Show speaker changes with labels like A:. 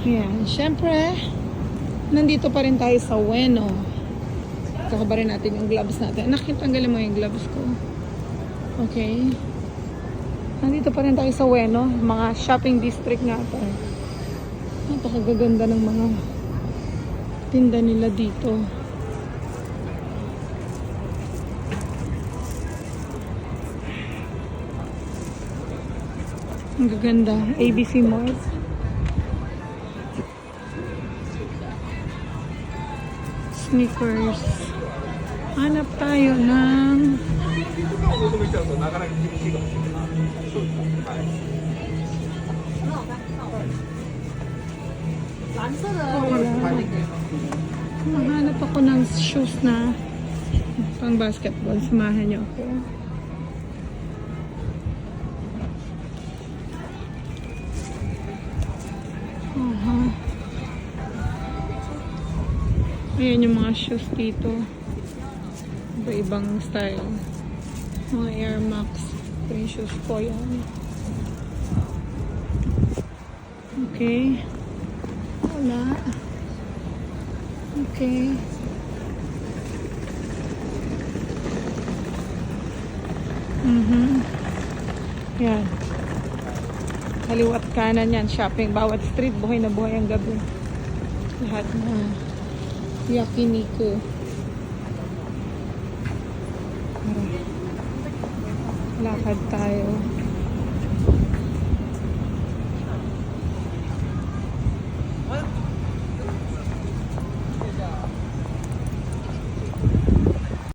A: Yan. Siyempre, nandito pa rin tayo sa Ueno. Kakaba rin natin yung gloves natin. Nakitanggalin mo yung gloves ko. Okay. Nandito pa rin tayo sa Ueno. Mga shopping district nga ito. Napakagaganda ng mga tinda nila dito. Ang gaganda. ABC Mall. Sneakers. Hanap tayo ng mahanap ako ng shoes na pang basketball. Samahan niyo ako. Ayan yung mga shoes dito. Iba-ibang style. Mga Air Max. Ito yung shoes ko yan. Okay. Wala. Okay. Yan. Kaliwat kanan yan. Shopping. Bawat street. Buhay na buhay ang gabi. Lahat na yakiniku. Lakad tayo.